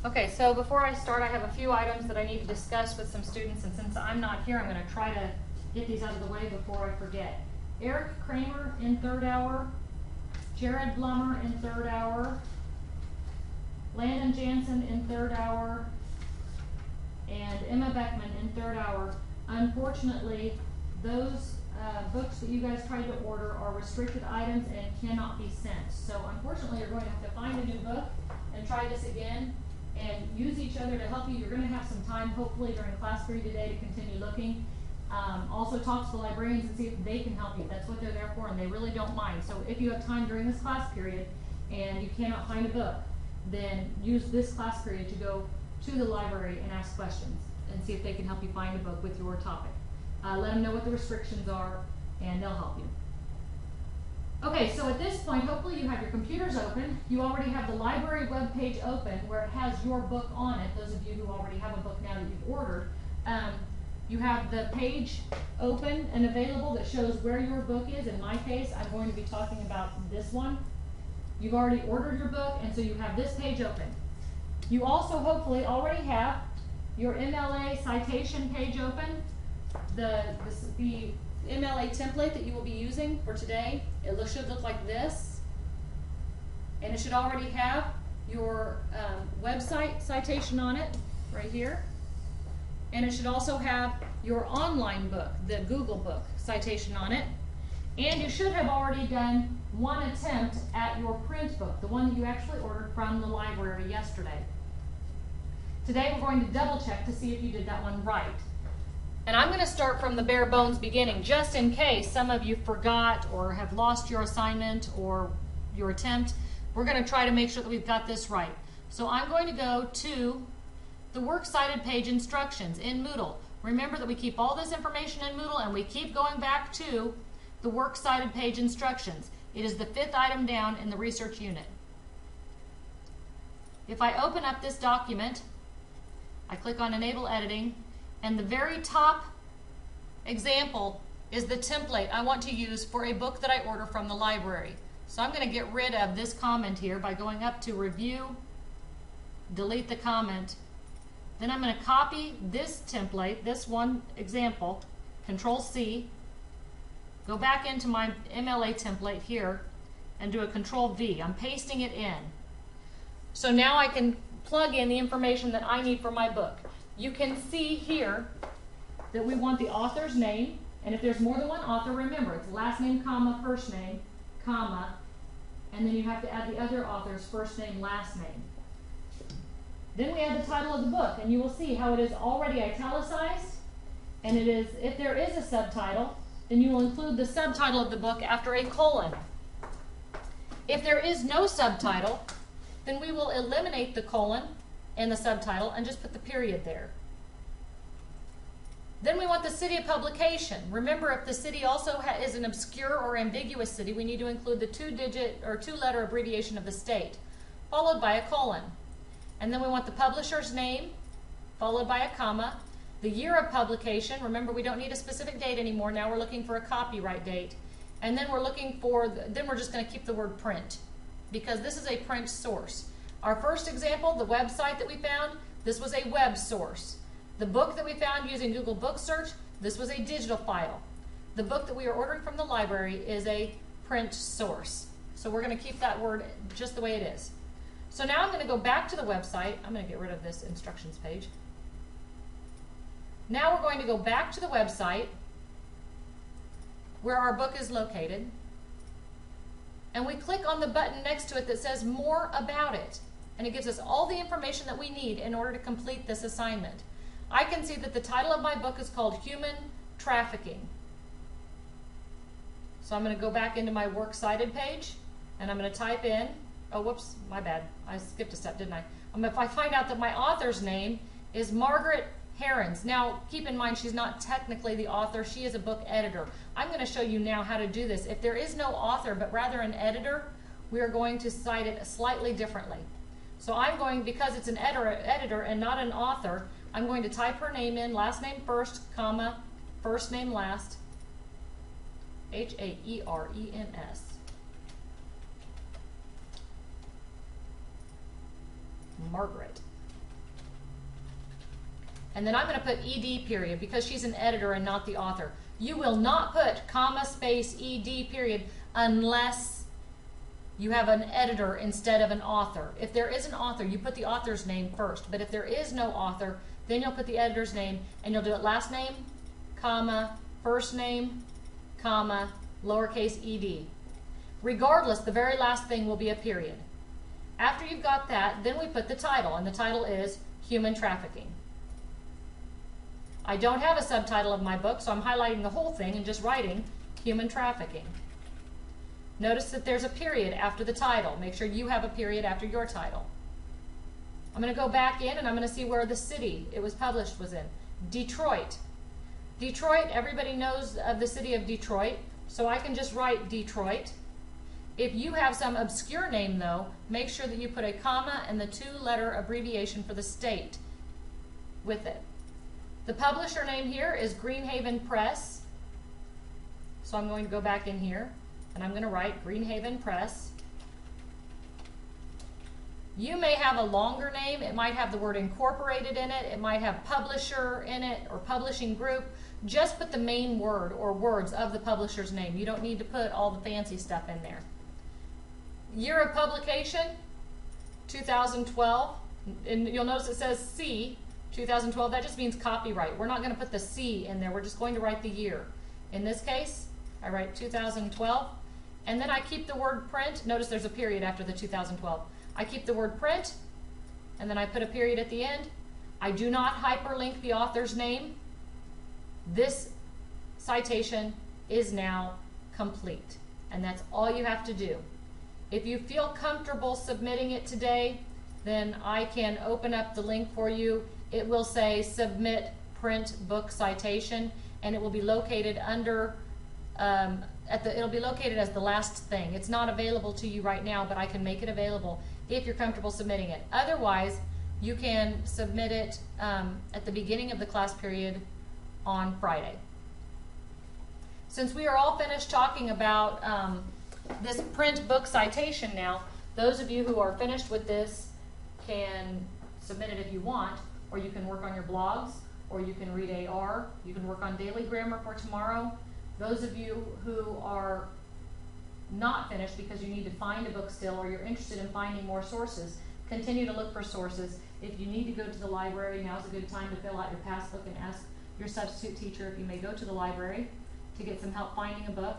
Okay, so before I start, I have a few items that I need to discuss with some students, and since I'm not here, I'm going to try to get these out of the way before I forget. Eric Kramer in third hour, Jared Blummer in third hour, Landon Jansen in third hour, and Emma Beckman in third hour. Unfortunately, those books that you guys tried to order are restricted items and cannot be sent. So unfortunately, you're going to have to find a new book and try this again and use each other to help you. You're going to have some time, hopefully, during class period today to continue looking. Also talk to the librarians and see if they can help you. That's what they're there for, and they really don't mind. So if you have time during this class period and you cannot find a book, then use this class period to go to the library and ask questions and see if they can help you find a book with your topic. Let them know what the restrictions are, and they'll help you. Okay, so at this point, hopefully you have your computers open. You already have the library webpage open where it has your book on it. Those of you who already have a book now that you've ordered. You have the page open and available that shows where your book is. In my case, I'm going to be talking about this one. You've already ordered your book, and so you have this page open. You also hopefully already have your MLA citation page open. The MLA template that you will be using for today, it should look like this. And it should already have your website citation on it, right here. And it should also have your online book, the Google book citation on it. And you should have already done one attempt at your print book, the one that you actually ordered from the library yesterday. Today we're going to double check to see if you did that one right. And I'm going to start from the bare bones beginning, just in case some of you forgot or have lost your assignment or your attempt. We're going to try to make sure that we've got this right. So I'm going to go to the Works Cited Page Instructions in Moodle. Remember that we keep all this information in Moodle, and we keep going back to the Works Cited Page Instructions. It is the 5th item down in the research unit. If I open up this document, I click on Enable Editing, and the very top example is the template I want to use for a book that I order from the library. So I'm going to get rid of this comment here by going up to Review, delete the comment. Then I'm going to copy this template, this one example, Control C, go back into my MLA template here, and do a Control V. I'm pasting it in. So now I can plug in the information that I need for my book. You can see here that we want the author's name, and if there's more than one author, remember it's last name, comma, first name, comma, and then you have to add the other author's first name, last name. Then we add the title of the book, and you will see how it is already italicized, and it is, if there is a subtitle, then you will include the subtitle of the book after a colon. If there is no subtitle, then we will eliminate the colon and the subtitle and just put the period there. Then we want the city of publication. Remember, if the city also is an obscure or ambiguous city, we need to include the 2-digit or 2-letter abbreviation of the state, followed by a colon. And then we want the publisher's name, followed by a comma, the year of publication. Remember, we don't need a specific date anymore. Now we're looking for a copyright date. And then we're looking for, then we're just going to keep the word print, because this is a print source. Our first example, the website that we found, this was a web source. The book that we found using Google Book Search, this was a digital file. The book that we are ordering from the library is a print source. So we're going to keep that word just the way it is. So now I'm going to go back to the website. I'm going to get rid of this instructions page. Now we're going to go back to the website where our book is located. And we click on the button next to it that says More About It. And it gives us all the information that we need in order to complete this assignment. I can see that the title of my book is called Human Trafficking. So I'm going to go back into my Works Cited page, and I'm going to type in, oh whoops, my bad, I skipped a step, didn't I? If I find out that my author's name is Margaret Herons. Now, keep in mind, she's not technically the author. She is a book editor. I'm going to show you now how to do this. If there is no author, but rather an editor, we are going to cite it slightly differently. So I'm going, because it's an editor and not an author, I'm going to type her name in, last name first, comma, first name last, H-A-E-R-E-N-S. Margaret. And then I'm going to put ed period because she's an editor and not the author. You will not put comma space ed period unless you have an editor instead of an author. If there is an author, you put the author's name first. But if there is no author, then you'll put the editor's name, and you'll do it last name, comma, first name, comma, lowercase ed. Regardless, the very last thing will be a period. After you've got that, then we put the title, and the title is Human Trafficking. I don't have a subtitle of my book, so I'm highlighting the whole thing and just writing Human Trafficking. Notice that there's a period after the title. Make sure you have a period after your title. I'm going to go back in and I'm going to see where the city it was published was in. Detroit. Detroit, everybody knows of the city of Detroit, so I can just write Detroit. If you have some obscure name though, make sure that you put a comma and the 2-letter abbreviation for the state with it. The publisher name here is Greenhaven Press. So I'm going to go back in here and I'm going to write Greenhaven Press. You may have a longer name. It might have the word incorporated in it. It might have publisher in it or publishing group. Just put the main word or words of the publisher's name. You don't need to put all the fancy stuff in there. Year of publication, 2012. And you'll notice it says C, 2012. That just means copyright. We're not going to put the C in there. We're just going to write the year. In this case, I write 2012. And then I keep the word print. Notice there's a period after the 2012. I keep the word print, and then I put a period at the end. I do not hyperlink the author's name. This citation is now complete, and that's all you have to do. If you feel comfortable submitting it today, then I can open up the link for you. It will say Submit Print Book Citation, and it will be located under it'll be located as the last thing. It's not available to you right now, but I can make it available if you're comfortable submitting it. Otherwise, you can submit it at the beginning of the class period on Friday. Since we are all finished talking about this print book citation now, those of you who are finished with this can submit it if you want, or you can work on your blogs, or you can read AR, you can work on daily grammar for tomorrow. Those of you who are not finished because you need to find a book still, or you're interested in finding more sources, continue to look for sources. If you need to go to the library, now's a good time to fill out your passbook and ask your substitute teacher if you may go to the library to get some help finding a book.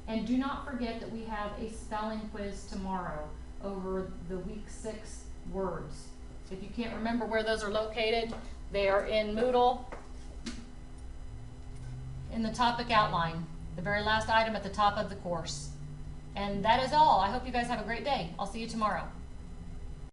And do not forget that we have a spelling quiz tomorrow over the week 6 words. If you can't remember where those are located, they are in Moodle in the topic outline, the very last item at the top of the course. And that is all. I hope you guys have a great day. I'll see you tomorrow.